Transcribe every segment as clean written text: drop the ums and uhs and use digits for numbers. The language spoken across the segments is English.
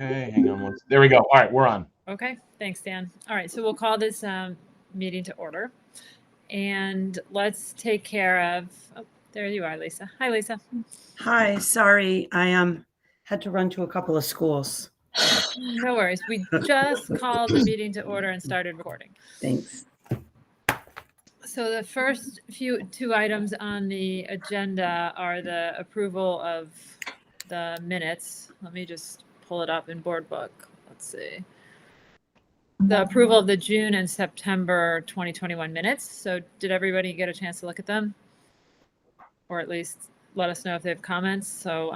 Okay, hang on. There we go. All right, we're on. Okay, thanks, Dan. All right, so we'll call this meeting to order. And let's take care of, oh, there you are, Lisa. Hi, Lisa. Hi, sorry, I had to run to a couple of schools. No worries. We just called the meeting to order and started recording. Thanks. So the first two items on the agenda are the approval of the minutes. Let me just pull it up in board book. Let's see. The approval of the June and September 2021 minutes. So did everybody get a chance to look at them? Or at least let us know if they have comments. So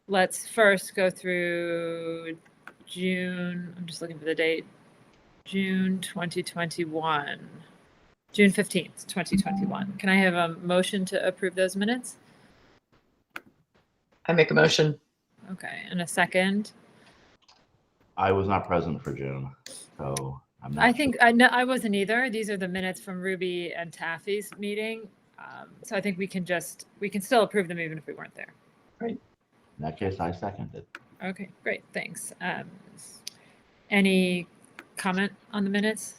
let's first go through June. I'm just looking for the date. June 2021. June 15th, 2021. Can I have a motion to approve those minutes? I make a motion. Okay, and a second. I was not present for June, so I'm not. I think I wasn't either. These are the minutes from Ruby and Taffy's meeting, so I think we can still approve them even if we weren't there. Right. In that case, I second it. Okay, great, thanks. Any comment on the minutes?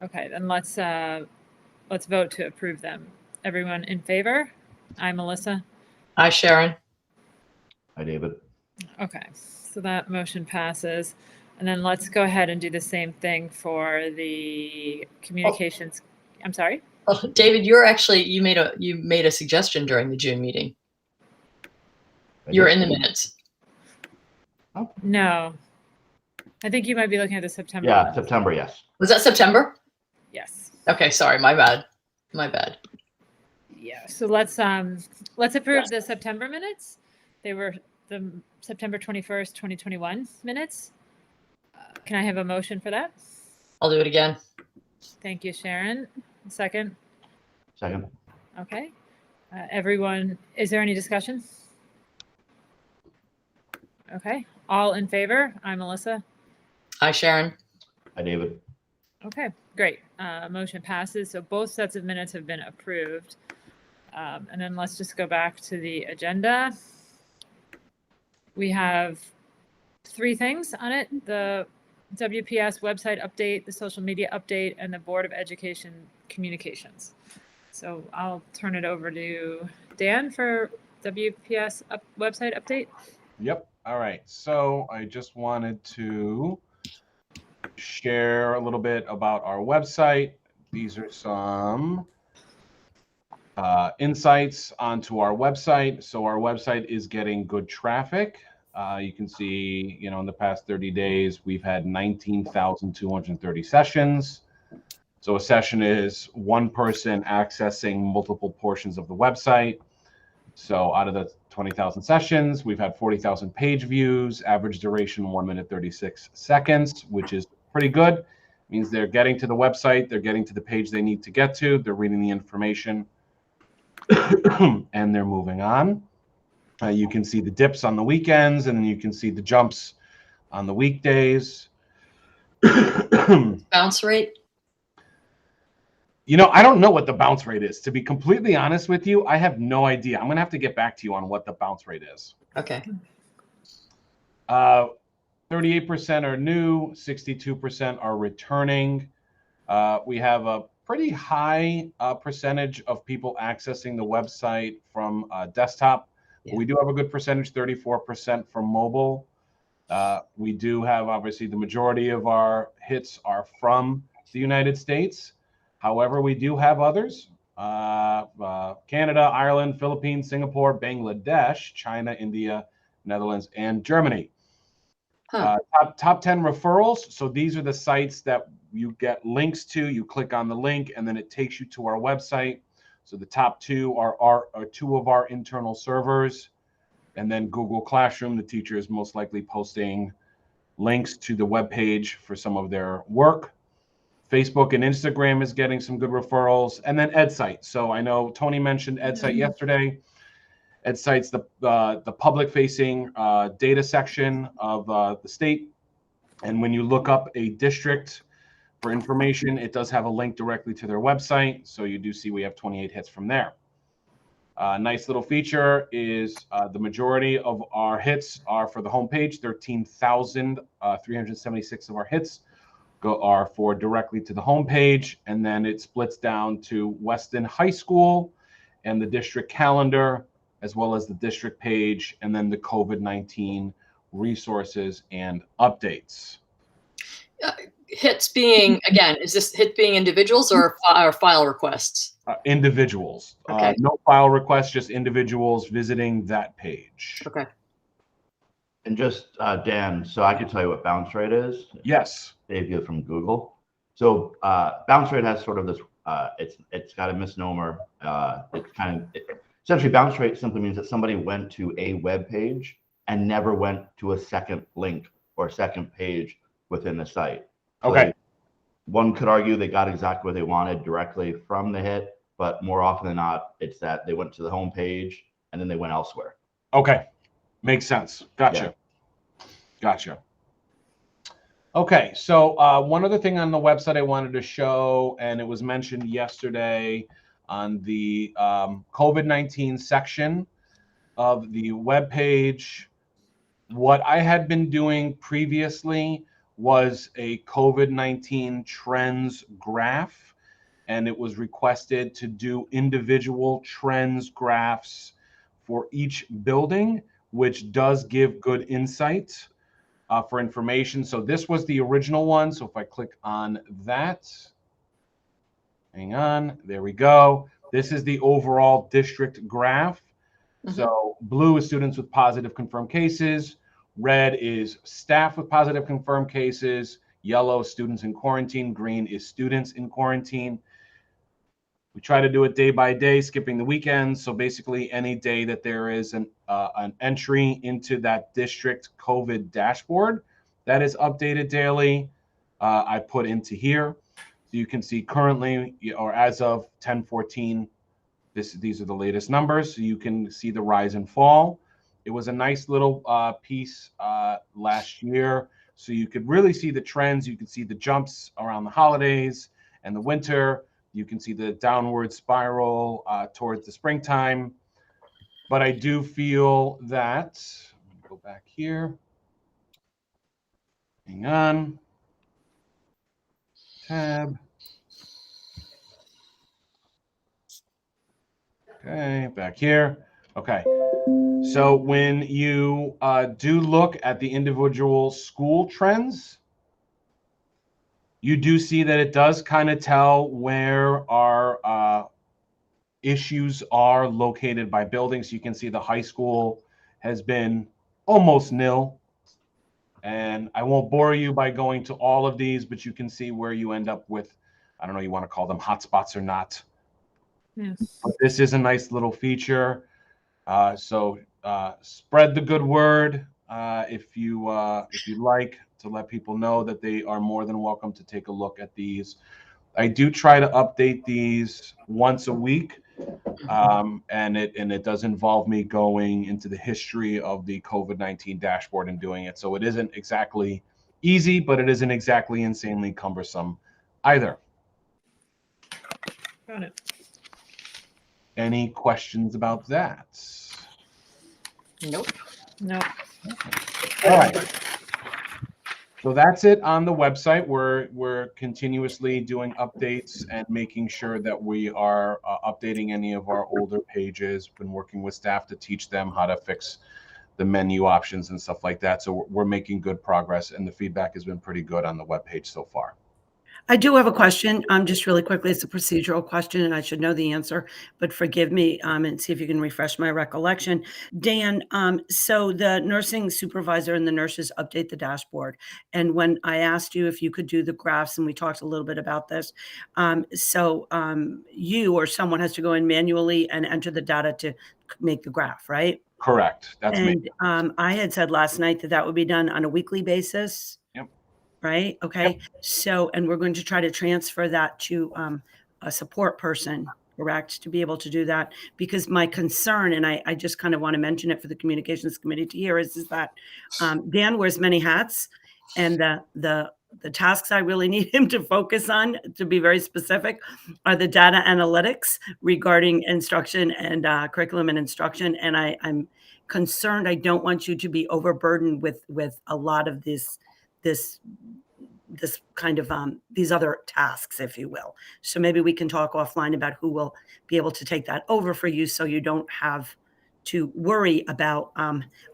Okay, then let's vote to approve them. Everyone in favor? Aye, Melissa. Aye, Sharon. Hi, David. Okay, so that motion passes. And then let's go ahead and do the same thing for the communications. I'm sorry? Oh, David, you made a suggestion during the June meeting. You're in the minutes. Oh. No. I think you might be looking at the September. Yeah, ones. September, yes. Was that September? Yes. Okay, sorry, my bad. My bad. Yeah, so let's approve the September minutes. They were the September 21st, 2021 minutes. Can I have a motion for that? I'll do it again. Thank you, Sharon. Second. Second. Okay. Everyone, is there any discussion? Okay. All in favor? I'm Melissa. Aye, Sharon. Hi, David. Okay, great. Motion passes. So both sets of minutes have been approved. And then let's just go back to the agenda. We have 3 things on it: the WPS website update, the social media update, and the Board of Education communications. So I'll turn it over to Dan for WPS website update. Yep. All right. So I just wanted to share a little bit about our website. These are some insights onto our website. So our website is getting good traffic. You can see, in the past 30 days, we've had 19,230 sessions. So a session is one person accessing multiple portions of the website. So out of the 20,000 sessions, we've had 40,000 page views, average duration 1 minute 36 seconds, which is pretty good. It means they're getting to the website, they're getting to the page they need to get to, they're reading the information, and they're moving on. You can see the dips on the weekends, and then you can see the jumps on the weekdays. Bounce rate? I don't know what the bounce rate is. To be completely honest with you, I have no idea. I'm going to have to get back to you on what the bounce rate is. Okay. 38% are new, 62% are returning. We have a pretty high percentage of people accessing the website from desktop. Yeah. We do have a good percentage, 34% from mobile. We do have, obviously, the majority of our hits are from the United States. However, we do have others: Canada, Ireland, Philippines, Singapore, Bangladesh, China, India, Netherlands, and Germany. Huh. Top 10 referrals. So these are the sites that you get links to. You click on the link, and then it takes you to our website. So the top 2 are 2 of our internal servers. And then Google Classroom, the teacher is most likely posting links to the web page for some of their work. Facebook and Instagram is getting some good referrals, and then EdSite. So I know Tony mentioned EdSite yesterday. EdSite's the public-facing data section of the state, and when you look up a district for information, it does have a link directly to their website. So you do see we have 28 hits from there. Nice little feature is the majority of our hits are for the homepage. 13,376 of our hits are for directly to the homepage, and then it splits down to Weston High School and the district calendar, as well as the district page, and then the COVID-19 resources and updates. Hits being, again, is this hit being individuals or file requests? Individuals. Okay. No file requests, just individuals visiting that page. Okay. And just Dan, so I can tell you what bounce rate is. Yes. Dave get from Google. So bounce rate has sort of this. It's got a misnomer. Essentially bounce rate simply means that somebody went to a web page and never went to a second link or second page within the site. So Okay. One could argue they got exactly what they wanted directly from the hit, but more often than not, it's that they went to the home page and then they went elsewhere. Okay. Makes sense. Gotcha. Gotcha. Okay. So one other thing on the website I wanted to show, and it was mentioned yesterday on the COVID-19 section of the webpage. What I had been doing previously was a COVID-19 trends graph, and it was requested to do individual trends graphs for each building, which does give good insight for information. So this was the original one. So if I click on that, hang on, there we go. This is the overall district graph. So blue is students with positive confirmed cases. Red is staff with positive confirmed cases. Yellow, students in quarantine. Green is students in quarantine. We try to do it day by day, skipping the weekends. So basically any day that there is an entry into that district COVID dashboard that is updated daily, I put into here. So you can see currently, or as of 10/14, these are the latest numbers. So you can see the rise and fall. It was a nice little piece last year. So you could really see the trends. You could see the jumps around the holidays and the winter. You can see the downward spiral towards the springtime. But I do feel that, go back here. Hang on. Tab. Okay, back here. Okay. So when you do look at the individual school trends, you do see that it does kind of tell where our issues are located by buildings. You can see the high school has been almost nil. And I won't bore you by going to all of these, but you can see where you end up with, I don't know, you want to call them hotspots or not. Yes. But this is a nice little feature. So spread the good word if you like, to let people know that they are more than welcome to take a look at these. I do try to update these once a week, and it does involve me going into the history of the COVID-19 dashboard and doing it. So it isn't exactly easy, but it isn't exactly insanely cumbersome either. Got it. Any questions about that? Nope. No. All right. So that's it on the website. We're continuously doing updates and making sure that we are updating any of our older pages. Been working with staff to teach them how to fix the menu options and stuff like that. So we're making good progress, and the feedback has been pretty good on the webpage so far. I do have a question, just really quickly. It's a procedural question, and I should know the answer, but forgive me, and see if you can refresh my recollection. Dan, so the nursing supervisor and the nurses update the dashboard. And when I asked you if you could do the graphs, and we talked a little bit about this, you or someone has to go in manually and enter the data to make the graph, right? Correct. That's me. And I had said last night that that would be done on a weekly basis. Yep. Right. Okay. Yep. So, and we're going to try to transfer that to a support person, correct, to be able to do that. Because my concern, and I just kind of want to mention it for the communications committee to hear, is that Dan wears many hats, and the the tasks I really need him to focus on, to be very specific, are the data analytics regarding instruction and curriculum and instruction. And I'm concerned. I don't want you to be overburdened with a lot of this kind of these other tasks, if you will. So maybe we can talk offline about who will be able to take that over for you, so you don't have to worry about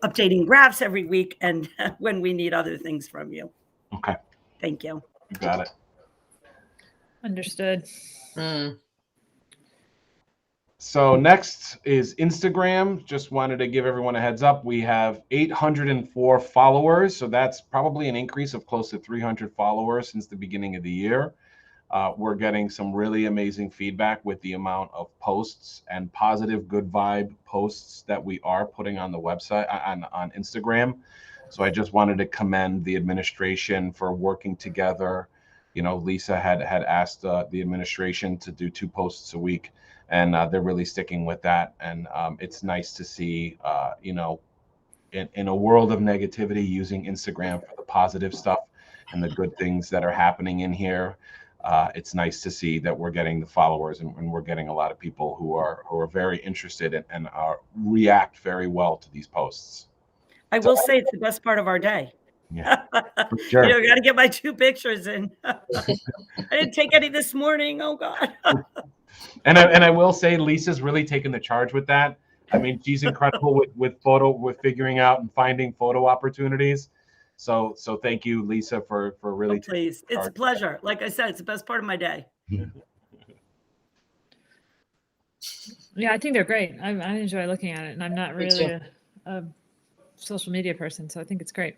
updating graphs every week and when we need other things from you. Okay. Thank you. You got it. Understood. So next is Instagram. Just wanted to give everyone a heads up. We have 804 followers. So that's probably an increase of close to 300 followers since the beginning of the year. We're getting some really amazing feedback with the amount of posts and positive, good vibe posts that we are putting on the website, on Instagram. So I just wanted to commend the administration for working together. You know, Lisa had asked the administration to do 2 posts a week, and they're really sticking with that. And it's nice to see, you know, in a world of negativity, using Instagram for the positive stuff and the good things that are happening in here. It's nice to see that we're getting the followers, and we're getting a lot of people who are very interested and react very well to these posts. I will say it's the best part of our day. Yeah, for sure. You know, got to get my 2 pictures in. I didn't take any this morning. Oh God. And I will say Lisa's really taken the charge with that. I mean, she's incredible with figuring out and finding photo opportunities. So thank you, Lisa, for really. Oh, please, it's a pleasure. Like I said, it's the best part of my day. Yeah, I think they're great. I enjoy looking at it, and I'm not Me really too. a social media person, so I think it's great.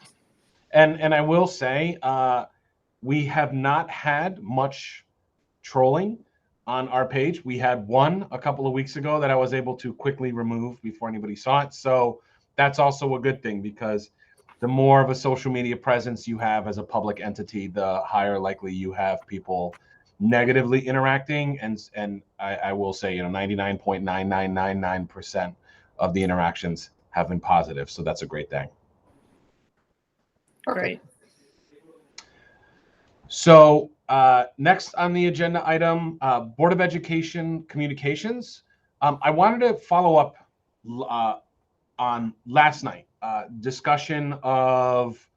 And I will say, we have not had much trolling on our page. We had one a couple of weeks ago that I was able to quickly remove before anybody saw it. So that's also a good thing, because the more of a social media presence you have as a public entity, the higher likely you have people negatively interacting. And I will say, you know, 99.9999% of the interactions have been positive. So that's a great thing. Great. So next on the agenda item, Board of Education communications. I wanted to follow up on last night, discussion of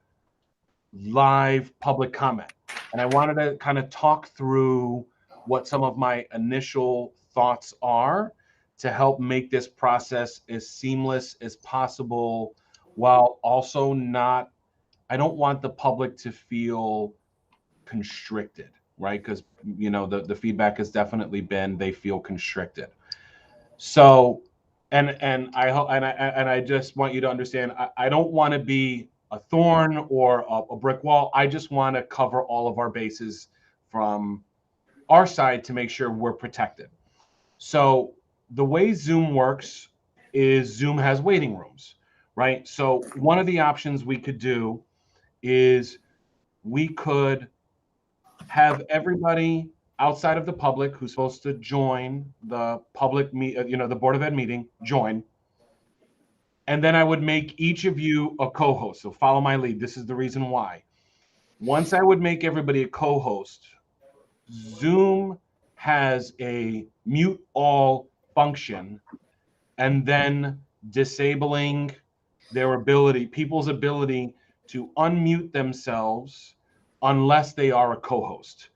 live public comment. And I wanted to kind of talk through what some of my initial thoughts are to help make this process as seamless as possible, while also not, I don't want the public to feel constricted, right? Because, you know, the feedback has definitely been they feel constricted. So, and I just want you to understand, I don't want to be a thorn or a brick wall. I just want to cover all of our bases from our side to make sure we're protected. So the way Zoom works is Zoom has waiting rooms, right? So one of the options we could do is we could have everybody outside of the public who's supposed to join the public the Board of Ed meeting, join. And then I would make each of you a co-host. So follow my lead. This is the reason why. Once I would make everybody a co-host, Zoom has a mute all function, and then disabling people's ability to unmute themselves unless they are a co-host.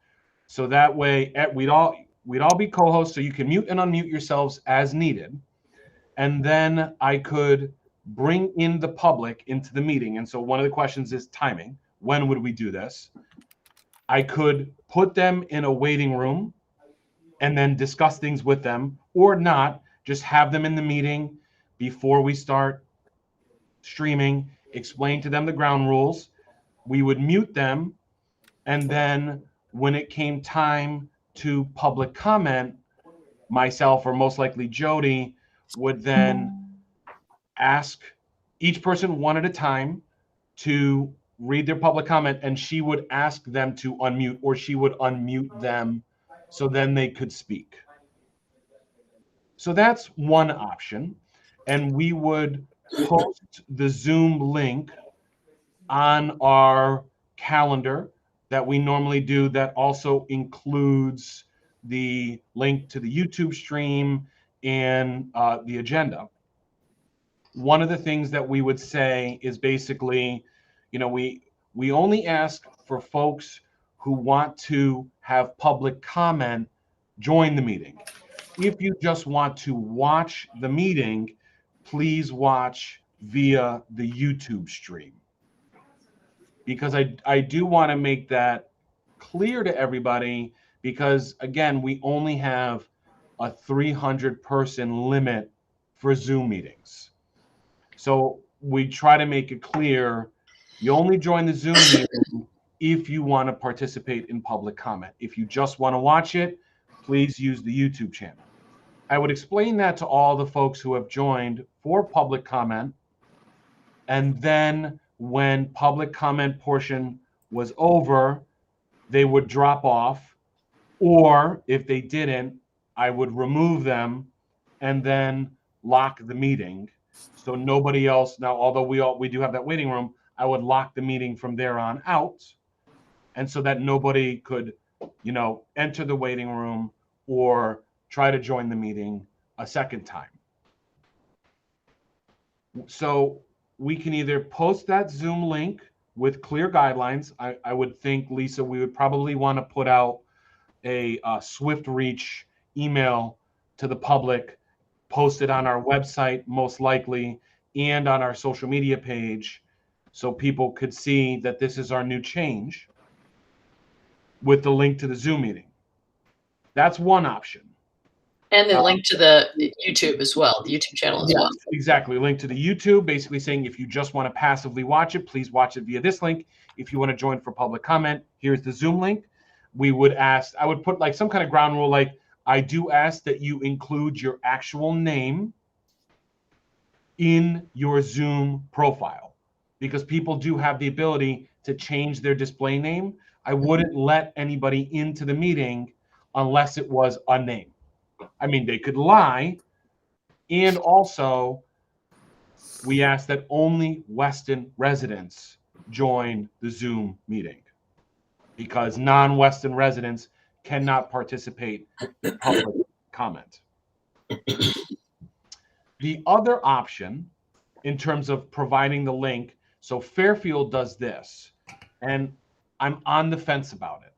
So that way we'd all be co-hosts, so you can mute and unmute yourselves as needed. And then I could bring in the public into the meeting. And so one of the questions is timing. When would we do this? I could put them in a waiting room and then discuss things with them, or not, just have them in the meeting before we start streaming, explain to them the ground rules. We would mute them, and then when it came time to public comment, myself or most likely Jody would then ask each person one at a time to read their public comment, and she would ask them to unmute, or she would unmute them so then they could speak. So that's one option. And we would post the Zoom link on our calendar that we normally do that also includes the link to the YouTube stream and the agenda. One of the things that we would say is basically, we only ask for folks who want to have public comment join the meeting. If you just want to watch the meeting, please watch via the YouTube stream. Because I do want to make that clear to everybody, because again, we only have a 300-person limit for Zoom meetings. So we try to make it clear, you only join the Zoom meeting if you want to participate in public comment. If you just want to watch it, please use the YouTube channel. I would explain that to all the folks who have joined for public comment. And then when public comment portion was over, they would drop off. Or if they didn't, I would remove them and then lock the meeting. So nobody else, now, although we do have that waiting room, I would lock the meeting from there on out. And so that nobody could, enter the waiting room or try to join the meeting a second time. So we can either post that Zoom link with clear guidelines. I would think, Lisa, we would probably want to put out a swift reach email to the public, post it on our website, most likely, and on our social media page, so people could see that this is our new change with the link to the Zoom meeting. That's one option. And the link to the YouTube as well, the YouTube channel as well. Exactly. Link to the YouTube, basically saying if you just want to passively watch it, please watch it via this link. If you want to join for public comment, here's the Zoom link. I would put like some kind of ground rule, like I do ask that you include your actual name in your Zoom profile, because people do have the ability to change their display name. I wouldn't let anybody into the meeting unless it was a name. I mean, they could lie. And also, we ask that only Weston residents join the Zoom meeting, because non-Weston residents cannot participate in public comment. The other option, in terms of providing the link, so Fairfield does this, and I'm on the fence about it.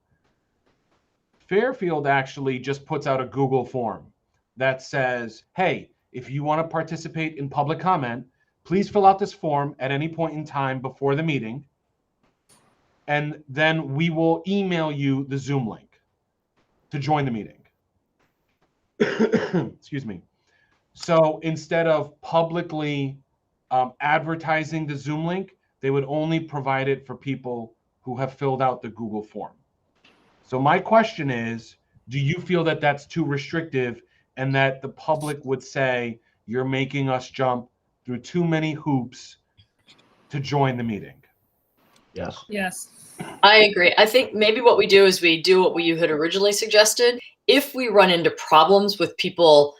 Fairfield actually just puts out a Google form that says, hey, if you want to participate in public comment, please fill out this form at any point in time before the meeting, and then we will email you the Zoom link to join the meeting. Excuse me. So instead of publicly advertising the Zoom link, they would only provide it for people who have filled out the Google form. So my question is, do you feel that that's too restrictive and that the public would say you're making us jump through too many hoops to join the meeting? Yes. Yes. I agree. I think maybe what we do is we do what you had originally suggested. If we run into problems with people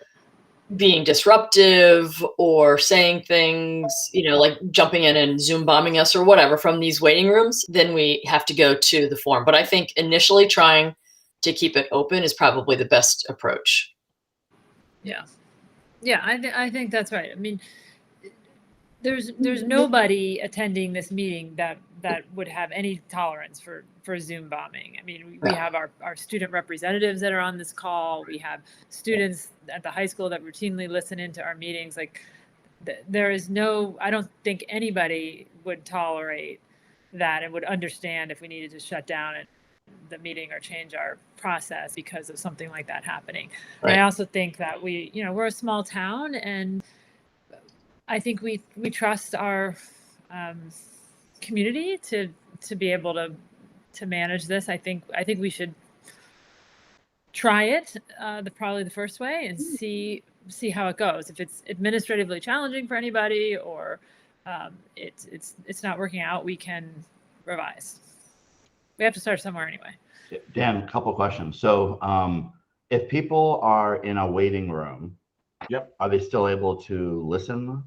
being disruptive or saying things, like jumping in and Zoom bombing us or whatever from these waiting rooms, then we have to go to the forum. But I think initially trying to keep it open is probably the best approach. Yeah. Yeah, I think that's right. I mean, there's nobody attending this meeting that would have any tolerance for Zoom bombing. I mean, we have our student representatives that are on this call. We have students at the high school that routinely listen into our meetings. Like, there is I don't think anybody would tolerate that and would understand if we needed to shut down the meeting or change our process because of something like that happening. Right. I also think that we're a small town, and I think we trust our community to be able to manage this. I think we should try it probably the first way and see how it goes. If it's administratively challenging for anybody or it's not working out, we can revise. We have to start somewhere anyway. Dan, a couple questions. So if people are in a waiting room, yep, are they still able to listen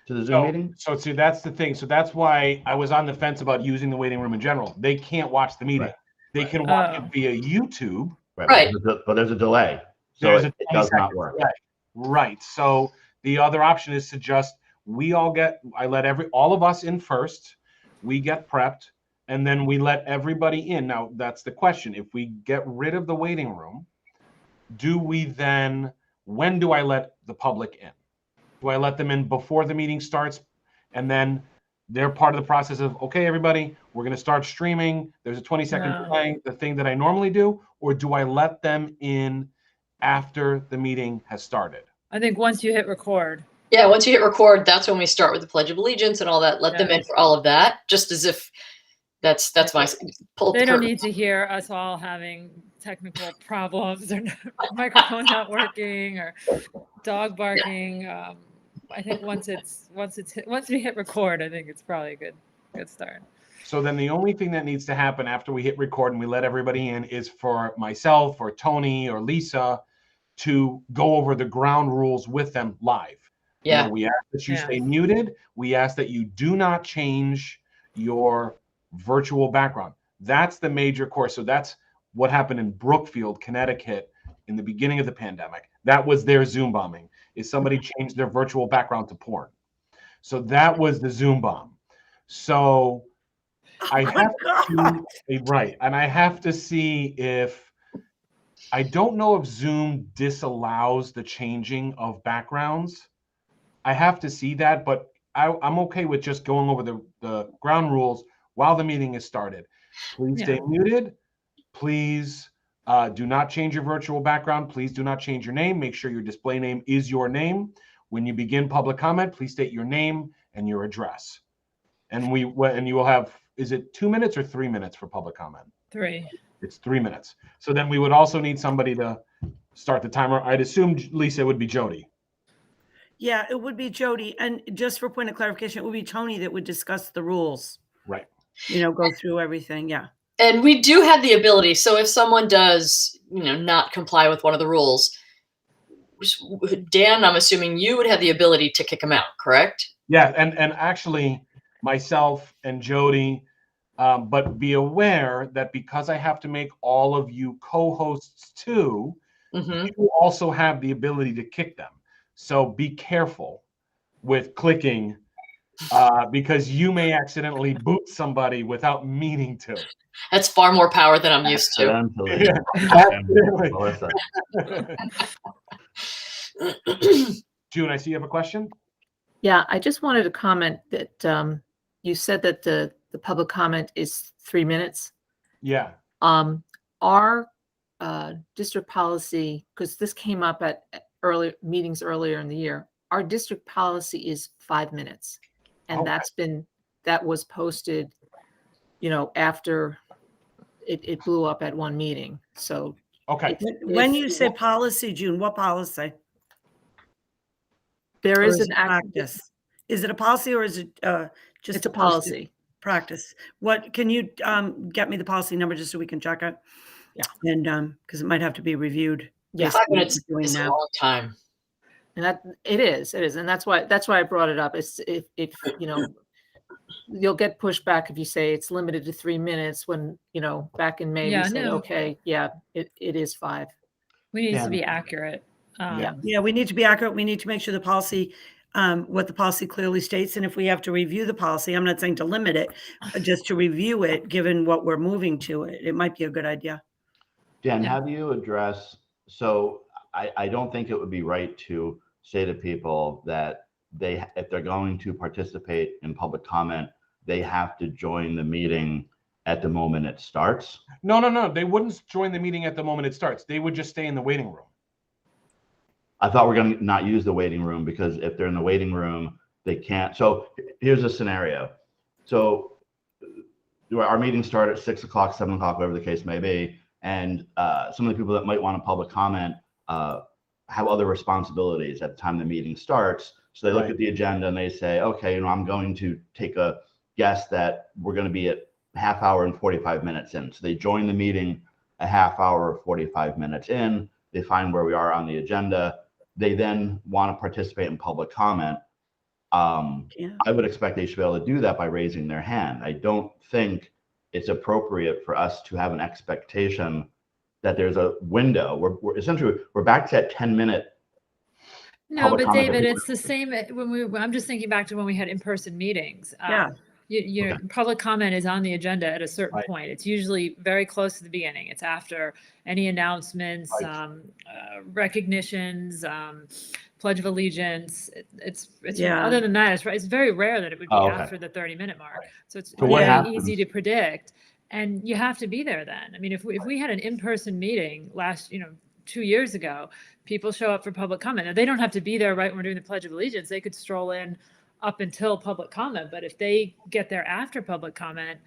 to the Zoom meeting? So see, that's the thing. So that's why I was on the fence about using the waiting room in general. They can't watch the meeting. Right. They can watch it via YouTube. Right. But there's a delay. So There's it a does 20-second not work. delay. Right. So the other option is to just, I let all of us in first, we get prepped, and then we let everybody in. Now, that's the question. If we get rid of the waiting room, when do I let the public in? Do I let them in before the meeting starts? And then they're part of the process of, okay, everybody, we're going to start streaming. There's a 20-second delay, the thing that I normally do, or do I let them in after the meeting has started? I think once you hit record. Yeah, once you hit record, that's when we start with the Pledge of Allegiance and all that. Let them in for all of that, just as if that's my pull. They don't need to hear us all having technical problems or microphone not working or dog barking. I think once we hit record, I think it's probably a good start. So then the only thing that needs to happen after we hit record and we let everybody in is for myself or Tony or Lisa to go over the ground rules with them live. Yeah. You know, we ask that you stay muted. We ask that you do not change your virtual background. That's the major course. So that's what happened in Brookfield, Connecticut in the beginning of the pandemic. That was their Zoom bombing, is somebody changed their virtual background to porn. So that was the Zoom bomb. So I have to see if, I don't know if Zoom disallows the changing of backgrounds. I have to see that, but I'm okay with just going over the ground rules while the meeting is started. Please stay muted. Please do not change your virtual background. Please do not change your name. Make sure your display name is your name. When you begin public comment, please state your name and your address. And you will have, is it 2 minutes or 3 minutes for public comment? 3. It's 3 minutes. So then we would also need somebody to start the timer. I'd assume, Lisa, it would be Jody. Yeah, it would be Jody. And just for point of clarification, it would be Tony that would discuss the rules. Right. Go through everything. Yeah. And we do have the ability. So if someone does, not comply with one of the rules, Dan, I'm assuming you would have the ability to kick them out, correct? Yeah. And actually myself and Jody, but be aware that because I have to make all of you co-hosts too, you also have the ability to kick them. So be careful with clicking because you may accidentally boot somebody without meaning to. That's far more power than I'm used to. June, I see you have a question. Yeah, I just wanted to comment that you said that the public comment is 3 minutes. Yeah. Our district policy, because this came up at early meetings earlier in the year, our district policy is 5 minutes. And that was posted, after it blew up at one meeting. So okay. When you say policy, June, what policy? There is an practice. Is it a policy or is it just it's a policy practice? What can you get me the policy number just so we can check it? Yeah. And because it might have to be reviewed. Yeah. 5 minutes is a long time. And that it is, and that's why I brought it up. It's if you'll get pushback if you say it's limited to 3 minutes when back in May we said it is 5. We need to be accurate. We need to be accurate. We need to make sure the policy, what the policy clearly states, and if we have to review the policy, I'm not saying to limit it, but just to review it, given what we're moving to, it might be a good idea. Dan, how do you address? So I don't think it would be right to say to people that if they're going to participate in public comment, they have to join the meeting at the moment it starts. No. They wouldn't join the meeting at the moment it starts. They would just stay in the waiting room. I thought we're going to not use the waiting room because if they're in the waiting room, they can't. So here's a scenario. So our meeting started at 6 o'clock, 7 o'clock, whatever the case may be. And some of the people that might want a public comment have other responsibilities at the time the meeting starts. So they look at the agenda and they say, okay, I'm going to take a guess that we're going to be at half hour and 45 minutes in. So they join the meeting a half hour or 45 minutes in. They find where we are on the agenda. They then want to participate in public comment. Yeah. I would expect they should be able to do that by raising their hand. I don't think it's appropriate for us to have an expectation that there's a window. We're essentially, we're back to that 10-minute. No, public but comment that David, people- it's the same I'm just thinking back to when we had in-person meetings. Yeah. You know, public comment is on the agenda at a certain Right. point. It's usually very close to the beginning. It's after any announcements, Right. recognitions, Pledge of Allegiance. It's Yeah. other than that, it's very rare that it would be Oh, okay. after the 30-minute mark. So it's So what very happens- easy to predict, and you have to be there then. I mean, if we had an in-person meeting last, 2 years ago, people show up for public comment. Now, they don't have to be there right when we're doing the Pledge of Allegiance. They could stroll in up until public comment. But if they get there after public comment,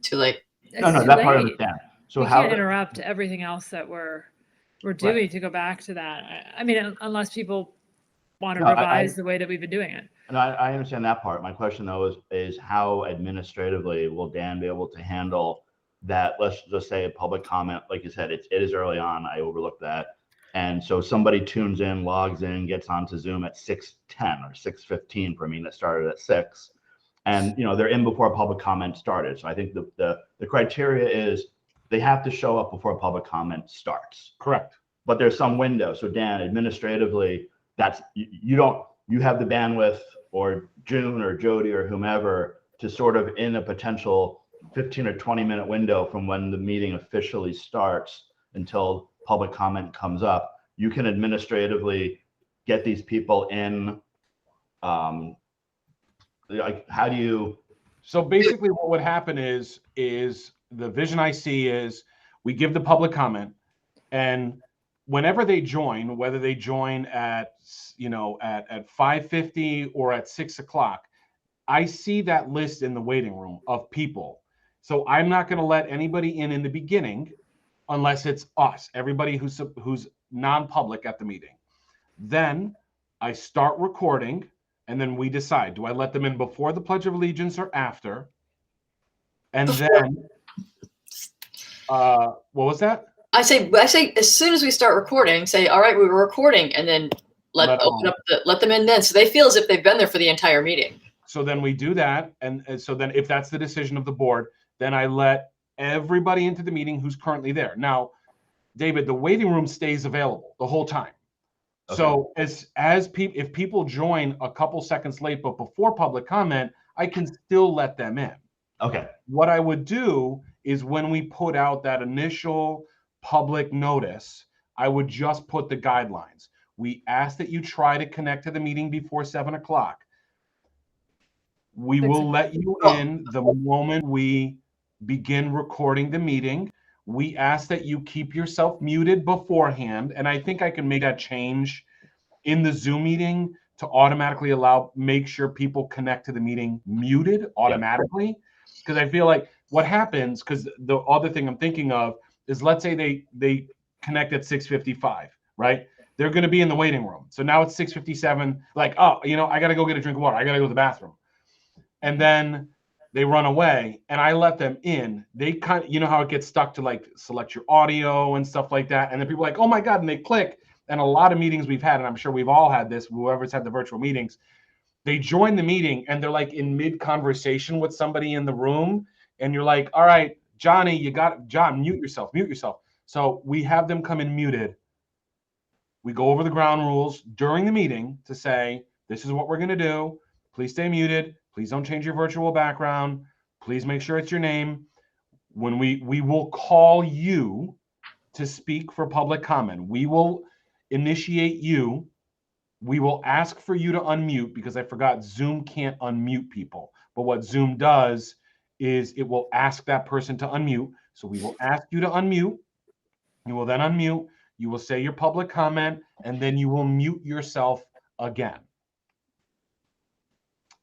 Too late. it's No, too that part I late. understand. So We how? can't interrupt everything else that we're doing to go back to that. I mean, unless people want to No, revise the way that we've been doing it. And I understand that part. My question though is how administratively will Dan be able to handle that? Let's just say a public comment, like you said, it is early on. I overlooked that. And so somebody tunes in, logs in, gets onto Zoom at 6:10 or 6:15 for me that started at 6. And they're in before public comment started. So I think the criteria is they have to show up before public comment starts. Correct. But there's some window. So Dan, administratively, that's you have the bandwidth, or June or Jody or whomever, to sort of in a potential 15 or 20-minute window from when the meeting officially starts until public comment comes up, you can administratively get these people in. Like, how do you? So basically what would happen is the vision I see is we give the public comment, and whenever they join, whether they join at 5:50 or at 6 o'clock, I see that list in the waiting room of people. So I'm not going to let anybody in the beginning unless it's us, everybody who's non-public at the meeting. Then I start recording, and then we decide, do I let them in before the Pledge of Allegiance or after? And then, what was that? I say as soon as we start recording, say, all right, we were recording, and then let them in then, so they feel as if they've been there for the entire meeting. So then we do that, and so then if that's the decision of the board, then I let everybody into the meeting who's currently there. Now, David, the waiting room stays available the whole time. Okay. So if people join a couple seconds late but before public comment, I can still let them in. Okay. What I would do is when we put out that initial public notice, I would just put the guidelines. We ask that you try to connect to the meeting before 7 o'clock. We will let you in the moment we begin recording the meeting. We ask that you keep yourself muted beforehand. And I think I can make that change in the Zoom meeting to automatically make sure people connect to the meeting muted automatically. Because I feel like what happens, because the other thing I'm thinking of is, let's say they connect at 6:55, right? They're going to be in the waiting room. So now it's 6:57, like, oh, I got to go get a drink of water. I got to go to the bathroom. And then they run away, and I let them in. They kind of, how it gets stuck to like select your audio and stuff like that. And then people are like, oh my God, and they click. And a lot of meetings we've had, and I'm sure we've all had this, whoever's had the virtual meetings, they join the meeting and they're like in mid-conversation with somebody in the room. And you're like, all right, Johnny, John, mute yourself. So we have them come in muted. We go over the ground rules during the meeting to say, this is what we're going to do. Please stay muted. Please don't change your virtual background. Please make sure it's your name. When we will call you to speak for public comment. We will initiate you. We will ask for you to unmute, because I forgot Zoom can't unmute people. But what Zoom does is it will ask that person to unmute. So we will ask you to unmute. You will then unmute. You will say your public comment, and then you will mute yourself again.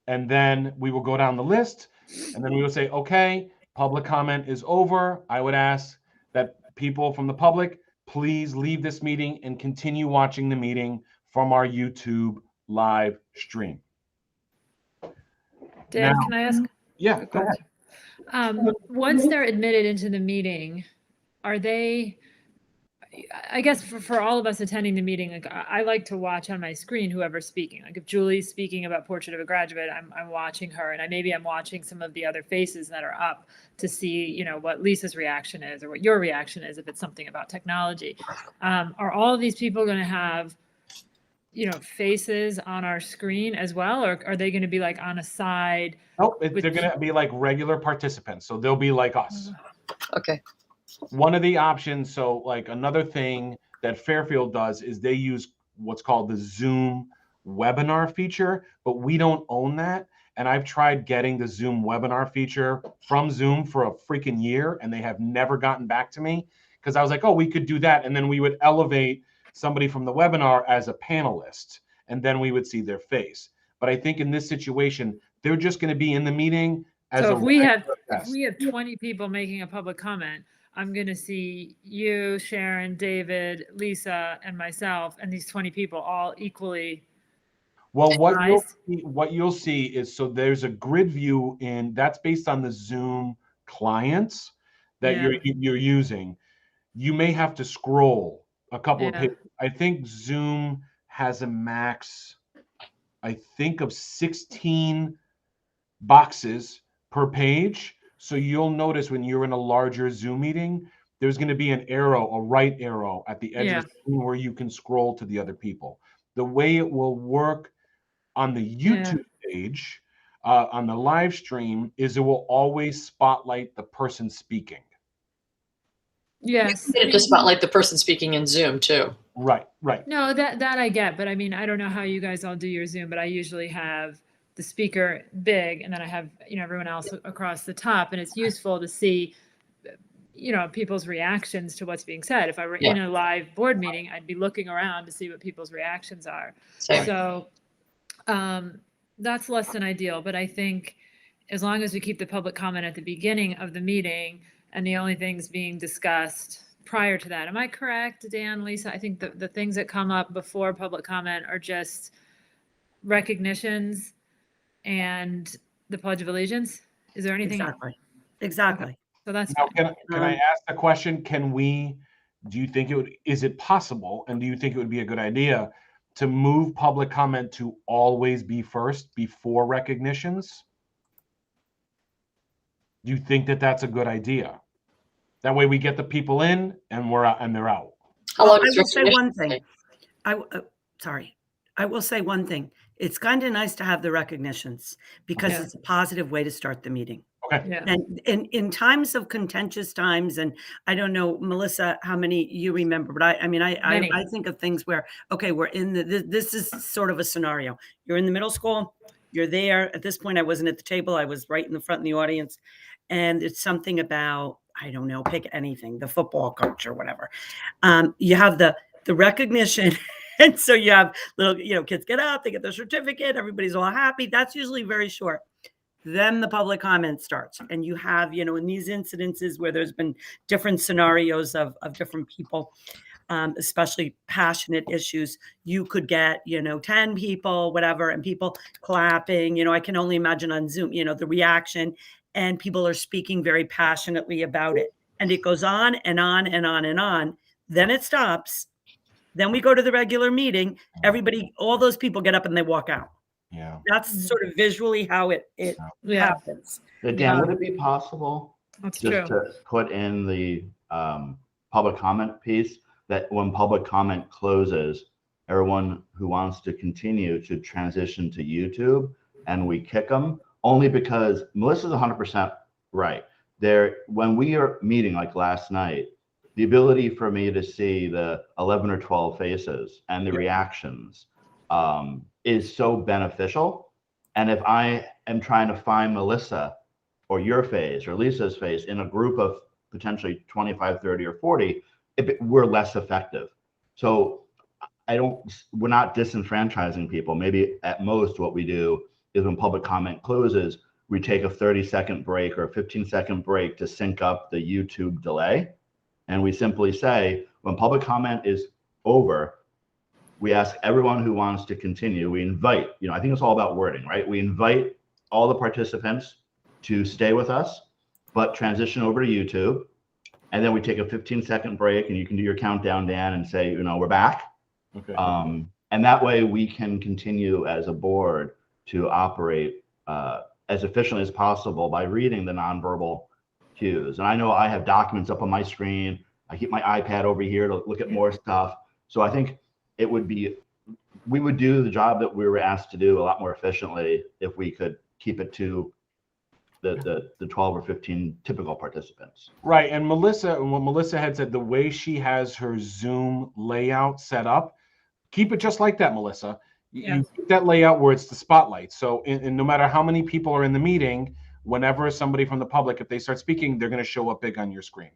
And then we will go down the list, and then we will say, okay, public comment is over. I would ask that people from the public please leave this meeting and continue watching the meeting from our YouTube live stream. Dan, Now- can I ask? Yeah, go ahead. Once they're admitted into the meeting, are they, I guess for all of us attending the meeting, like I like to watch on my screen whoever's speaking. Like if Julie's speaking about Portrait of a Graduate, I'm watching her, and maybe I'm watching some of the other faces that are up to see, you know, what Lisa's reaction is or what your reaction is if it's something about technology. Are all of these people going to have, you know, faces on our screen as well, or are they going to be like on a side? Nope, they're going to be like regular participants, so they'll be like us. Okay. One of the options, so like another thing that Fairfield does is they use what's called the Zoom webinar feature, but we don't own that. And I've tried getting the Zoom webinar feature from Zoom for a freaking year, and they have never gotten back to me because I was like, oh, we could do that. And then we would elevate somebody from the webinar as a panelist, and then we would see their face. But I think in this situation, they're just going to be in the meeting as So a if we have guest. 20 people making a public comment, I'm going to see you, Sharon, David, Lisa, and myself, and these 20 people all equally. Well, Nice. what you'll see is, so there's a grid view in that's based on the Zoom clients that Yeah. you're using. You may have to scroll a couple of Yeah. pages. I think Zoom has a max, I think, of 16 boxes per page. So you'll notice when you're in a larger Zoom meeting, there's going to be an arrow, a right arrow at the edge Yeah. of the screen where you can scroll to the other people. The way it will work on the YouTube page, on the live stream, is it will always spotlight the person speaking. Yes. You can just spotlight the person speaking in Zoom too. Right. No, that I get, but I mean, I don't know how you guys all do your Zoom, but I usually have the speaker big, and then I have, you know, everyone else across the top, and it's useful to see, you know, people's reactions to what's being said. If I were in a live board meeting, I'd be looking around to see what people's reactions are. Same. So that's less than ideal, but I think as long as we keep the public comment at the beginning of the meeting and the only things being discussed prior to that. Am I correct, Dan, Lisa? I think the things that come up before public comment are just recognitions and the Pledge of Allegiance. Is there anything? Exactly. So that's Now, fine. can I ask the question? Do you think is it possible, and do you think it would be a good idea to move public comment to always be first before recognitions? Do you think that that's a good idea? That way we get the people in and they're out. How long I does will say recognition one thing. take? I will say one thing. It's kind of nice to have the recognitions because Yeah. it's a positive way to start the meeting. Okay. Yeah. And in times of contentious times, and I don't know, Melissa, how many you remember, but I think of things where, okay, we're in this is sort of a scenario. You're in the middle school, you're there. At this point, I wasn't at the table. I was right in the front in the audience. And it's something about, I don't know, pick anything, the football coach or whatever. You have the recognition. And so you have little, you know, kids get out, they get their certificate, everybody's all happy. That's usually very short. Then the public comment starts, and you have, you know, in these incidences where there's been different scenarios of different people, especially passionate issues, you could get, you know, 10 people, whatever, and people clapping. You know, I can only imagine on Zoom, you know, the reaction, and people are speaking very passionately about it. And it goes on and on and on and on. Then it stops. Then we go to the regular meeting. Everybody, all those people get up and they walk out. Yeah. That's sort of visually how it happens. Dan, would it be possible That's just true. to put in the public comment piece that when public comment closes, everyone who wants to continue to transition to YouTube, and we kick them, only because Melissa's 100% right. When we are meeting like last night, the ability for me to see the 11 or 12 faces and the reactions is so beneficial. And if I am trying to find Melissa or your face or Lisa's face in a group of potentially 25, 30, or 40, we're less effective. So we're not disenfranchising people. Maybe at most what we do is when public comment closes, we take a 30-second break or a 15-second break to sync up the YouTube delay. And we simply say, when public comment is over, we ask everyone who wants to continue, we invite, you know, I think it's all about wording, right? We invite all the participants to stay with us, but transition over to YouTube. and then we take a 15-second break, and you can do your countdown, Dan, and say, we're back. Okay. And that way we can continue as a board to operate as efficiently as possible by reading the nonverbal cues. And I know I have documents up on my screen. I keep my iPad over here to look at more stuff. So I think we would do the job that we were asked to do a lot more efficiently if we could keep it to the 12 or 15 typical participants. Right. And what Melissa had said, the way she has her Zoom layout set up, keep it just like that, Melissa. You keep that layout where it's the spotlight. So no matter how many people are in the meeting, whenever somebody from the public, if they start speaking, they're going to show up big on your screen.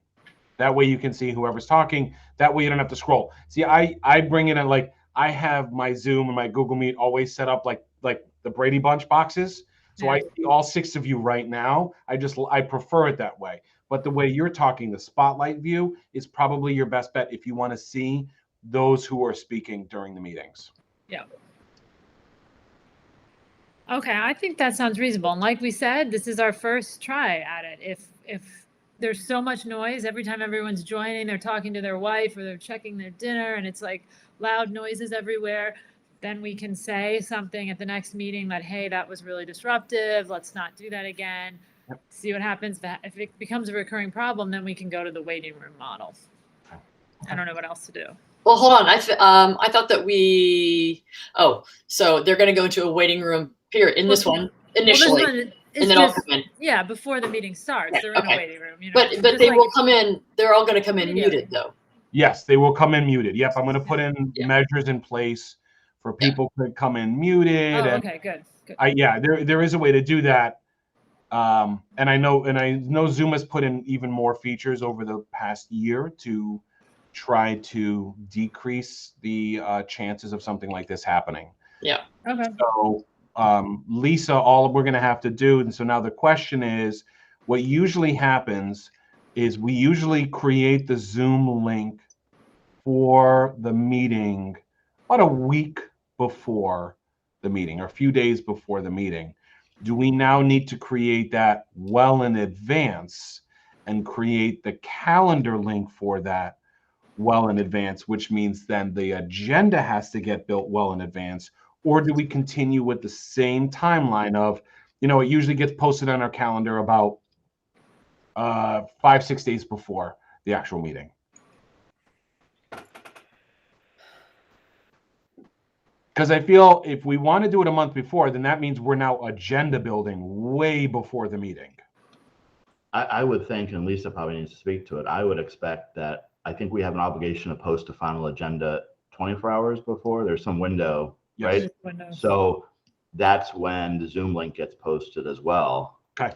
That way you can see whoever's talking. That way you don't have to scroll. See, I bring it in, like, I have my Zoom and my Google Meet always set up like the Brady Bunch boxes. So I see all 6 of you right now. I prefer it that way. But the way you're talking, the spotlight view is probably your best bet if you want to see those who are speaking during the meetings. Yeah. Okay, I think that sounds reasonable. And like we said, this is our first try at it. If there's so much noise every time everyone's joining, they're talking to their wife or they're checking their dinner, and it's like loud noises everywhere, then we can say something at the next meeting that, hey, that was really disruptive. Let's not do that again. Yep. See what happens. If it becomes a recurring problem, then we can go to the waiting room model. I don't know what else to do. Well, hold on. I thought that so they're going to go into a waiting room period in this one initially, Well, this one is and then I'll come in. Yeah, before the meeting starts, they're in a waiting room. But they will come in. They're all going to come in muted, though. Yes, they will come in muted. Yep, I'm going to put in measures in place for people to come in muted. Oh, okay, good. There is a way to do that. And I know Zoom has put in even more features over the past year to try to decrease the chances of something like this happening. Yeah. Okay. So, Lisa, all we're going to have to do, and so now the question is, what usually happens is we usually create the Zoom link for the meeting about a week before the meeting or a few days before the meeting. Do we now need to create that well in advance and create the calendar link for that well in advance, which means then the agenda has to get built well in advance? Or do we continue with the same timeline of, it usually gets posted on our calendar about 5-6 days before the actual meeting? Because I feel if we want to do it a month before, then that means we're now agenda building way before the meeting. I would think, and Lisa probably needs to speak to it, I would expect that, I think we have an obligation to post a final agenda 24 hours before. There's some window, right? So that's when the Zoom link gets posted as well. Okay.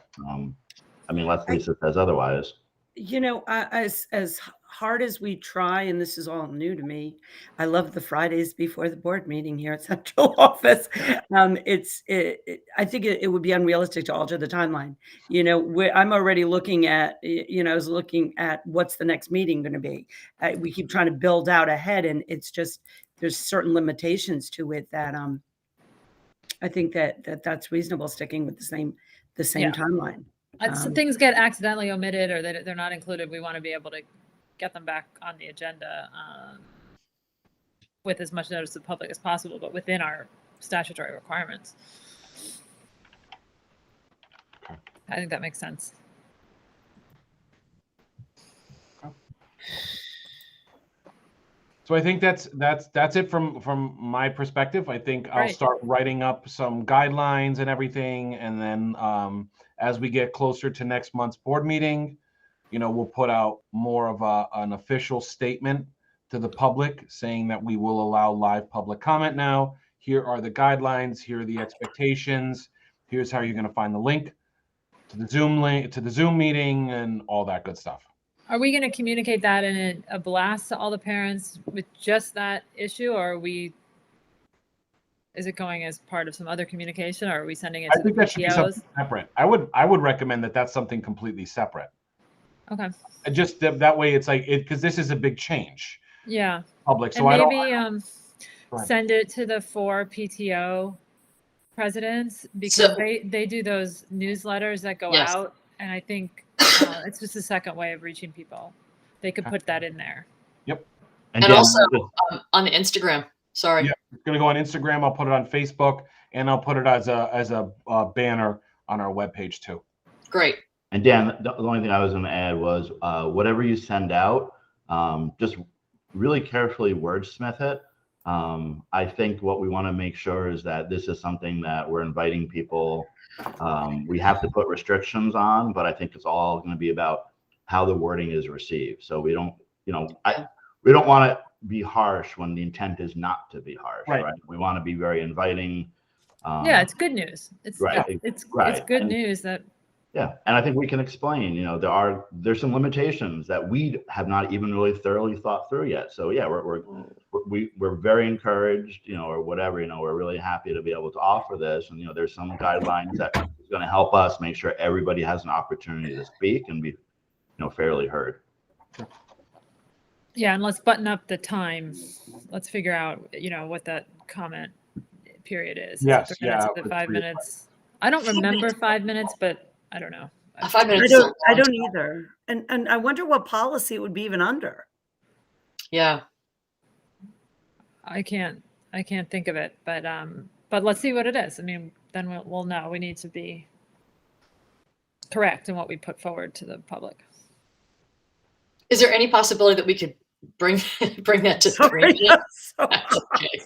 Unless Lisa says otherwise. As hard as we try, and this is all new to me, I love the Fridays before the board meeting here at Central Office. I think it would be unrealistic to alter the timeline. I'm already looking at, I was looking at what's the next meeting going to be. We keep trying to build out ahead, and it's just, there's certain limitations to it that I think that's reasonable, sticking with the same timeline. Things get accidentally omitted or they're not included. We want to be able to get them back on the agenda with as much notice to the public as possible, but within our statutory requirements. Okay. I think that makes sense. Okay. So I think that's it from my perspective. I think I'll start writing up some guidelines and everything, and then as we get closer to next month's board meeting, we'll put out more of an official statement to the public saying that we will allow live public comment now. Here are the guidelines. Here are the expectations. Here's how you're going to find the link to the Zoom meeting and all that good stuff. Are we going to communicate that in a blast to all the parents with just that issue, or is it going as part of some other communication, or are we sending it to the PTOs? That should be something separate. I would recommend that that's something completely separate. Okay. Just that way, it's like because this is a big change. Yeah. Public. So and maybe send it to the 4 PTO presidents, because they do those newsletters that go out, and I think it's just a second way of reaching people. they could put that in there. And Dan, also on the Instagram. Sorry. Yeah, it's gonna go on Instagram. I'll put it on Facebook, and I'll put it as a banner on our webpage too. Great. And Dan, the only thing I was going to add was whatever you send out, just really carefully wordsmith it. I think what we want to make sure is that this is something that we're inviting people. We have to put restrictions on, but I think it's all going to be about how the wording is received. So we don't, we don't want to be harsh when the intent is not to be harsh, right? We want to be very inviting. Yeah, it's good news. It's right. It's Right. good news that. Yeah, and I think we can explain. There's some limitations that we have not even really thoroughly thought through yet. So yeah, we're very encouraged, or whatever. We're really happy to be able to offer this, and there's some guidelines that is going to help us make sure everybody has an opportunity to speak and be, fairly heard. Yeah, and let's button up the time. Let's figure out, what that comment period is. Yes, Is it 3 minutes yeah, or the 5 minutes? I don't remember 5 minutes, but I don't know. 5 minutes. I don't either. And I wonder what policy it would be even under. Yeah. I can't think of it, but let's see what it is. I mean, then we'll know. We need to be correct in what we put forward to the public. Is there any possibility that we could bring that to 3 minutes? That's okay.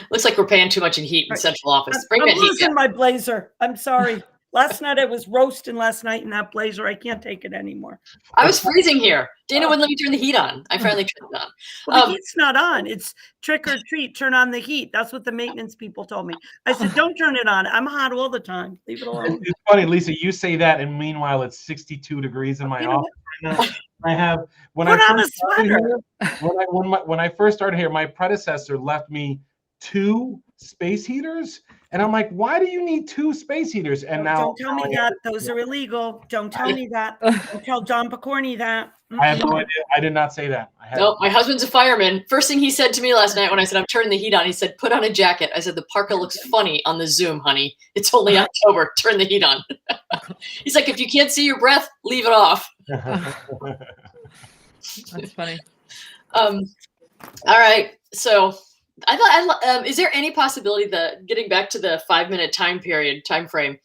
Looks like we're paying too much in heat in central office. Bring I'm that heat losing down. my blazer. I'm sorry. Last night I was roasting in that blazer. I can't take it anymore. I was freezing here. Dana wouldn't let me turn the heat on. I finally turned it on. Well, the heat's not on. It's trick or treat. Turn on the heat. That's what the maintenance people told me. I said, don't turn it on. I'm hot all the time. Leave it alone. It's funny, Lisa, you say that, and meanwhile it's 62 degrees in my office right now. I have when I first started here, my predecessor left me 2 space heaters, and I'm like, why do you need 2 space heaters? And now don't tell me that. Those are illegal. Don't tell me that. Don't tell John Picorni that. I have no idea. I did not say that. Nope, my husband's a fireman. First thing he said to me last night when I said I'm turning the heat on, he said, "Put on a jacket." I said, "The parka looks funny on the Zoom, honey. It's only October. Turn the heat on." He's like, "If you can't see your breath, leave it off." That's funny. All right. So I thought, is there any possibility that getting back to the 5 minute time frame,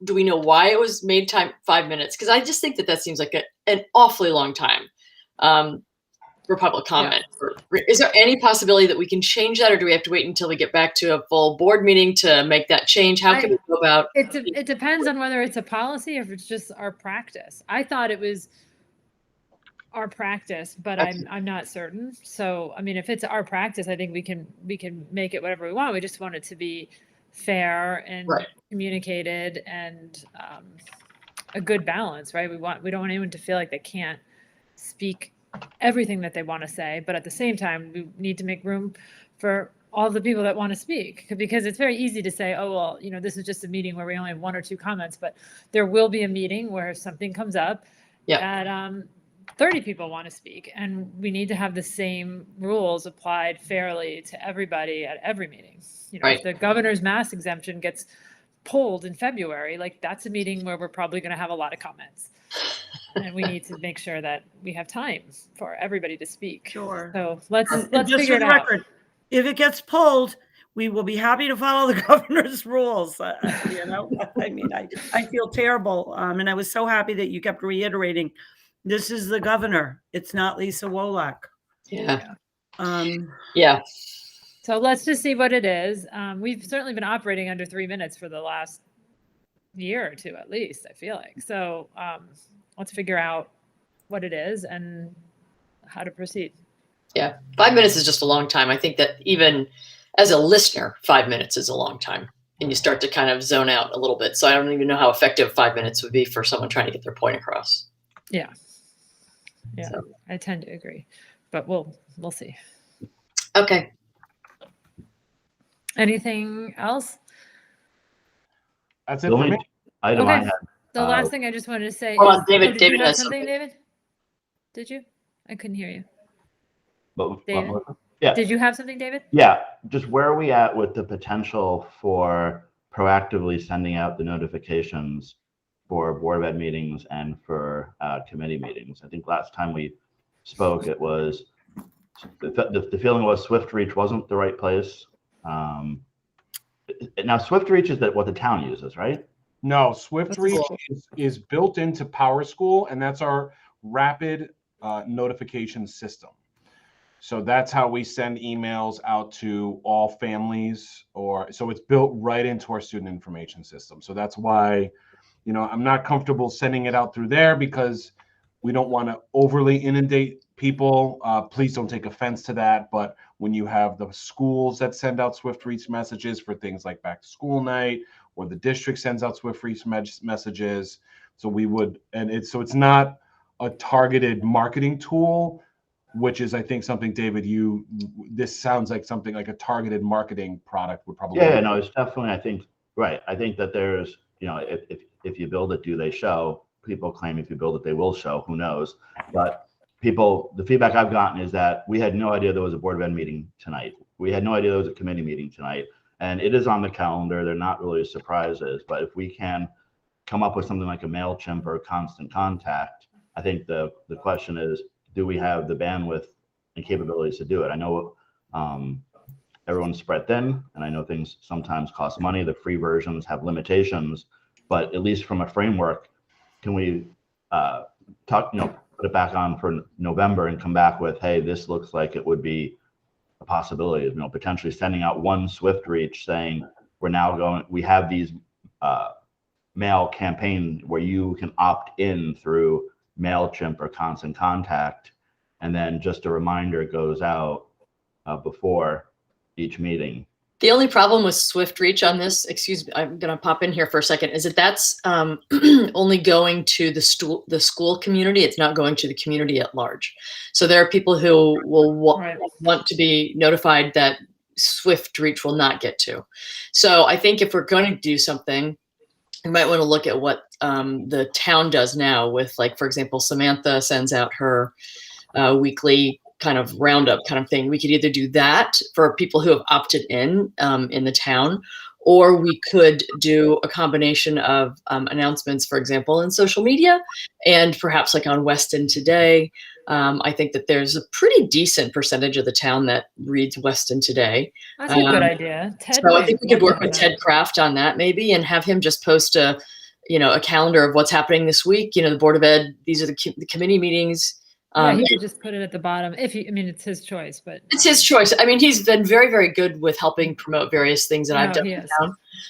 do we know why it was made 5 minutes? Because I just think that seems like an awfully long time for public comment. Yeah. Is there any possibility that we can change that, or do we have to wait until we get back to a full board meeting to make that change? How can we go about it? It depends on whether it's a policy or if it's just our practice. I thought it was our practice, but I'm not certain. So, I mean, if it's our practice, I think we can make it whatever we want. We just want it to be fair and communicated and a good balance, right? We don't want anyone to feel like they can't speak everything that they want to say, but at the same time, we need to make room for all the people that want to speak, because it's very easy to say, oh, well, this is just a meeting where we only have 1 or 2 comments, but there will be a meeting where something comes up that 30 people want to speak, and we need to have the same rules applied fairly to everybody at every meeting. If the governor's mask exemption gets pulled in February, that's a meeting where we're probably going to have a lot of comments, and we need to make sure that we have time for everybody to speak. Sure. So let's just figure it out. If it gets pulled, we will be happy to follow the governor's rules. I mean, I feel terrible, and I was so happy that you kept reiterating, this is the governor. It's not Lisa Wolak. Yeah. Yeah. So let's just see what it is. We've certainly been operating under 3 minutes for the last year or 2, at least, I feel like. So let's figure out what it is and how to proceed. Yeah. 5 minutes is just a long time. I think that even as a listener, 5 minutes is a long time, and you start to kind of zone out a little bit. So I don't even know how effective 5 minutes would be for someone trying to get their point across. Yeah. Yeah, so. I tend to agree, but we'll see. Okay. Anything else? That's it for me. Item I had, the last thing I just wanted to say is, David David has has something. David, did you? I couldn't hear you. David? Yeah. Did you have something, David? Yeah. Just where are we at with the potential for proactively sending out the notifications for Board of Ed meetings and for committee meetings. I think last time we spoke, it was the feeling was Swift Reach wasn't the right place. Now Swift Reach is what the town uses, right? No, Swift That's Reach cool. is built into PowerSchool, and that's our rapid notification system. So that's how we send emails out to all families, so it's built right into our student information system. So that's why, I'm not comfortable sending it out through there because we don't want to overly inundate people. Please don't take offense to that. But when you have the schools that send out Swift Reach messages for things like back to school night, or the district sends out Swift Reach messages, so we would, and it's not a targeted marketing tool, which is, I think, something, David, this sounds like something like a targeted marketing product would probably. Yeah, no, it's definitely, I think, right. I think that there's, if you build it, do they show? People claim if you build it, they will show. Who knows? But the feedback I've gotten is that we had no idea there was a Board of Ed meeting tonight. We had no idea there was a committee meeting tonight. And it is on the calendar. They're not really surprises. But if we can come up with something like a MailChimp or Constant Contact, I think the question is, do we have the bandwidth and capabilities to do it? I know everyone's spread thin, and I know things sometimes cost money. The free versions have limitations, but at least from a framework, can we put it back on for November and come back with, hey, this looks like it would be a possibility of, potentially sending out one Swift Reach saying we have these mail campaign where you can opt in through MailChimp or Constant Contact, and then just a reminder goes out before each meeting. The only problem with Swift Reach on this, excuse me, I'm going to pop in here for a second, is that's only going to the school community. It's not going to the community at large. So there are people who will want to be notified that Swift Reach will not get to. So I think if we're going to do something, we might want to look at what the town does now with, like, for example, Samantha sends out her weekly kind of roundup kind of thing. We could either do that for people who have opted in the town, or we could do a combination of announcements, for example, in social media, and perhaps like on Weston Today. I think that there's a pretty decent percentage of the town that reads Weston Today. That's a good idea. So I think we could work with Ted Kraft on that maybe, and have him just post a calendar of what's happening this week. The Board of Ed, these are the committee meetings. He could just put it at the bottom. It's his choice, but it's his choice. I mean, he's been very, very good with helping promote various things that I've done.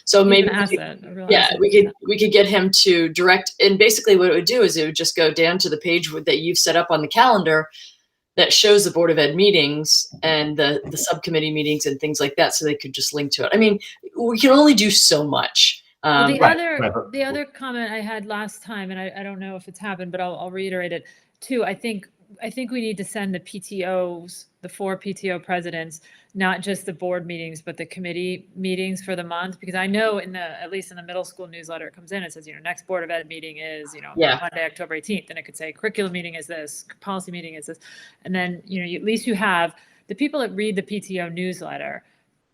So maybe, we could get him to direct. And basically, what it would do is it would just go down to the page that you've set up on the calendar that shows the Board of Ed meetings and the subcommittee meetings and things like that, so they could just link to it. I mean, we can only do so much. The other comment I had last time, and I don't know if it's happened, but I'll reiterate it too. I think we need to send the PTOs, the 4 PTO presidents, not just the board meetings, but the committee meetings for the month, because I know at least in the middle school newsletter, it comes in, it says, next Board of Ed meeting is, Monday, October 18th. And it could say curriculum meeting is this, policy meeting is this. And then, at least you have the people that read the PTO newsletter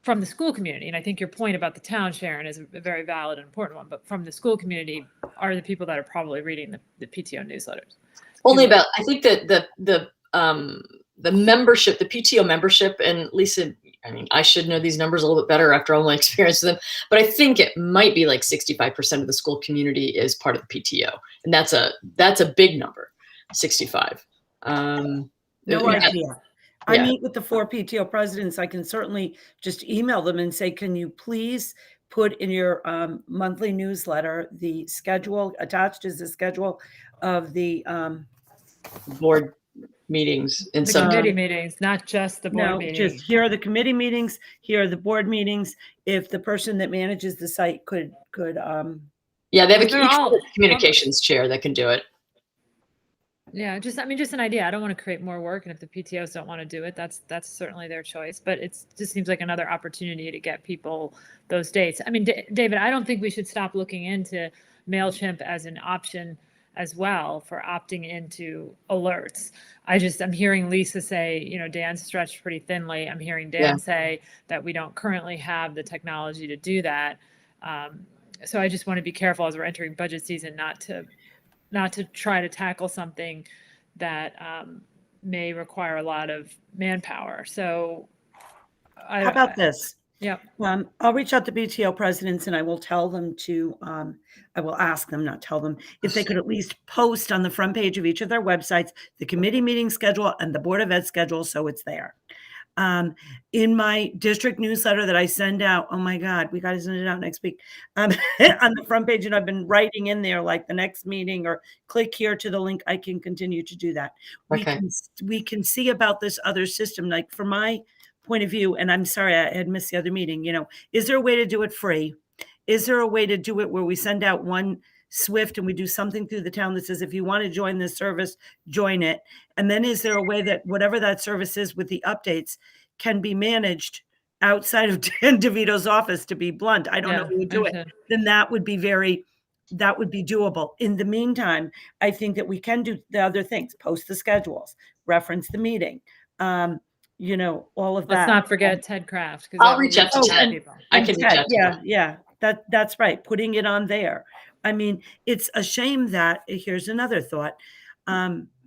from the school community. And I think your point about the town, Sharon, is a very valid and important one, but from the school community are the people that are probably reading the PTO newsletters. Only about, I think that the membership, the PTO membership, and Lisa, I mean, I should know these numbers a little bit better after all my experience with them, but I think it might be like 65% of the school community is part of the PTO. And that's a big number, 65. No idea. I meet with the 4 PTO presidents. I can certainly just email them and say, can you please put in your monthly newsletter the schedule, attached is the schedule of the board meetings and the committee meetings, not just the board meetings. Just here are the committee meetings, here are the board meetings. If the person that manages the site could they have a communications chair that can do it. Yeah, just an idea. I don't want to create more work, and if the PTOs don't want to do it, that's certainly their choice. But it just seems like another opportunity to get people those dates. I mean, David, I don't think we should stop looking into MailChimp as an option as well for opting into alerts. I'm hearing Lisa say, Dan's stretched pretty thinly. I'm hearing Dan say that we don't currently have the technology to do that. so I just want to be careful as we're entering budget season, not to try to tackle something that may require a lot of manpower. So How about this? Yeah. I'll reach out to BTO presidents and I will tell them to, I will ask them, not tell them, if they could at least post on the front page of each of their websites, the committee meeting schedule and the Board of Ed schedule, so it's there. In my district newsletter that I send out, oh my God, we got to send it out next week, on the front page, and I've been writing in there like the next meeting or click here to the link. I can continue to do that. Okay. We can see about this other system, like from my point of view, and I'm sorry, I had missed the other meeting, is there a way to do it free? Is there a way to do it where we send out one SWIFT and we do something through the town that says, if you want to join this service, join it? And then is there a way that whatever that service is with the updates can be managed outside of Dan DeVito's office, to be blunt? I don't know who would do it. Then that would be doable. In the meantime, I think that we can do the other things, post the schedules, reference the meeting, all of that. Let's not forget Ted Kraft. I'll reach out to Ted. I can reach out to Ted. Yeah, that's right. Putting it on there. I mean, it's a shame that, here's another thought.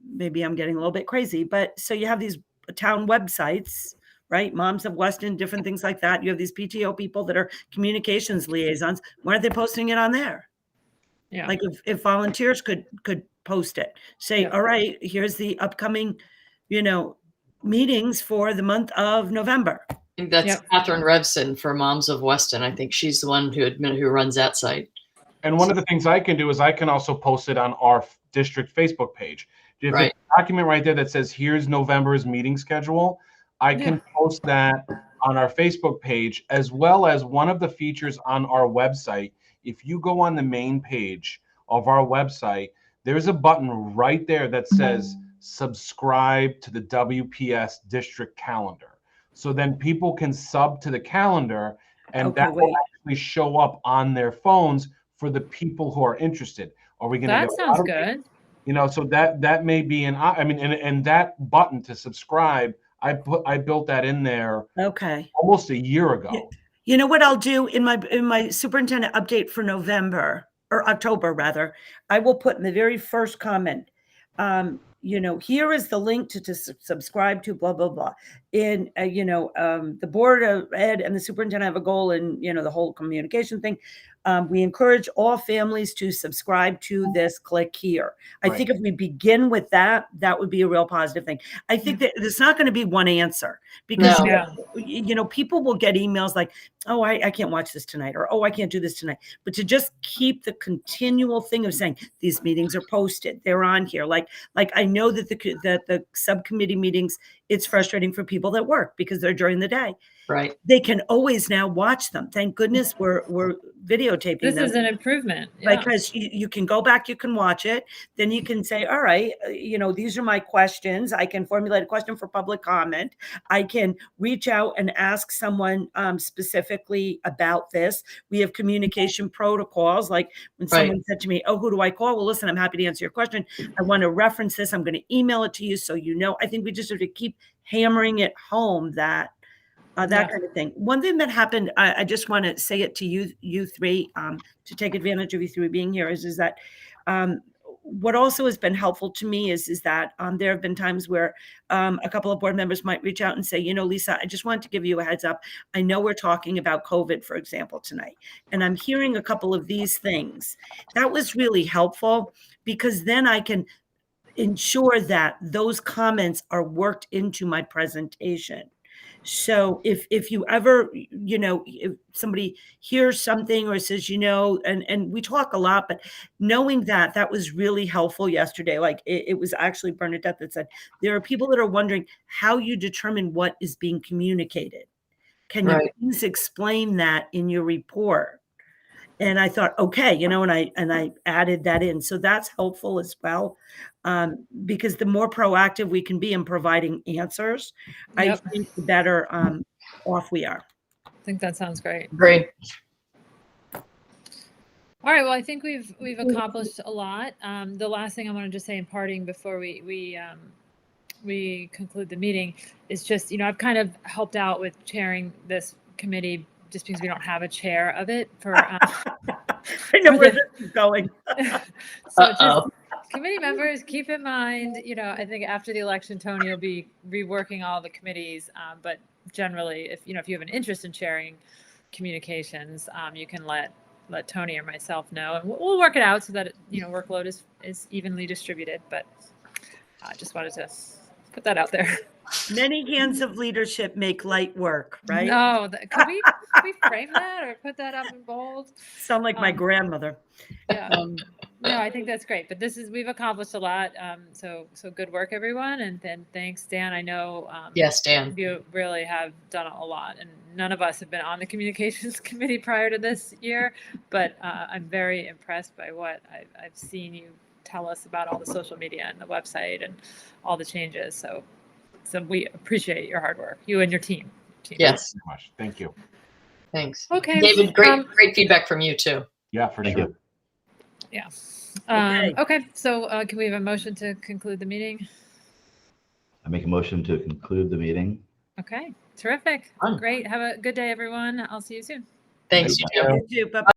Maybe I'm getting a little bit crazy, but so you have these town websites, right? Moms of Weston, different things like that. You have these PTO people that are communications liaisons. Why aren't they posting it on there? Yeah. Like if volunteers could post it, say, all right, here's the upcoming, meetings for the month of November. I think that's Catherine Revson for Moms of Weston. I think she's the one who runs that site. And one of the things I can do is I can also post it on our district Facebook page. There's a document right there that says, here's November's meeting schedule. I can post that on our Facebook page, as well as one of the features on our website. If you go on the main page of our website, there's a button right there that says subscribe to the WPS district calendar. So then people can sub to the calendar, and that will actually show up on their phones for the people who are interested. Are we going to? That sounds good. So that may be and that button to subscribe, I built that in there. Okay. Almost a year ago. You know what I'll do in my superintendent update for November or October rather, I will put in the very first comment, here is the link to subscribe to blah, blah, blah. In, the Board of Ed and the superintendent have a goal in, the whole communication thing. We encourage all families to subscribe to this, click here. I think if we begin with that, that would be a real positive thing. I think that it's not going to be one answer because, people will get emails like, oh, I can't watch this tonight, or, oh, I can't do this tonight. But to just keep the continual thing of saying these meetings are posted, they're on here. Like I know that the subcommittee meetings, it's frustrating for people that work because they're during the day. Right. They can always now watch them. Thank goodness we're videotaping them. This is an improvement. Because you can go back, you can watch it. Then you can say, all right, these are my questions. I can formulate a question for public comment. I can reach out and ask someone specifically about this. We have communication protocols. Like when someone said to me, oh, who do I call? Well, listen, I'm happy to answer your question. I want to reference this. I'm going to email it to you so you know. I think we just have to keep hammering it home that kind of thing. One thing that happened, I just want to say it to you three, to take advantage of you three being here, is that what also has been helpful to me is that there have been times where a couple of board members might reach out and say, Lisa, I just wanted to give you a heads up. I know we're talking about COVID, for example, tonight, and I'm hearing a couple of these things. That was really helpful because then I can ensure that those comments are worked into my presentation. So if you ever, if somebody hears something or says, and we talk a lot, but knowing that was really helpful yesterday. Like it was actually Bernadette that said, there are people that are wondering how you determine what is being communicated. Can you please explain that in your report? And I thought, okay, and I added that in. So that's helpful as well. Because the more proactive we can be in providing answers, I think the better off we are. I think that sounds great. Great. All right. Well, I think we've accomplished a lot. The last thing I want to just say in parting before we conclude the meeting is just, I've kind of helped out with chairing this committee just because we don't have a chair of it for know where this is going. So Uh-oh. just committee members, keep in mind, I think after the election, Tony will be reworking all the committees. But generally, if you have an interest in sharing communications, you can let Tony or myself know, and we'll work it out so that workload is evenly distributed. But I just wanted to put that out there. Many hands of leadership make light work, right? No, could we frame that or put that up in bold? Sound like my grandmother. Yeah. No, I think that's great. But we've accomplished a lot. So good work, everyone. And then thanks, Dan. I know Yes, Dan. you really have done a lot, and none of us have been on the communications committee prior to this year. But I'm very impressed by what I've seen you tell us about all the social media and the website and all the changes. So we appreciate your hard work, you and your team. Yes. Very much. Thank you. Thanks. Okay. David, great feedback from you too. Yeah, for Thank sure. you. Yeah. Okay. Okay. So can we have a motion to conclude the meeting? I make a motion to conclude the meeting. Okay. Terrific. Fun. Great. Have a good day, everyone. I'll see you soon. Thanks, Thank you too. You too. Bye-bye.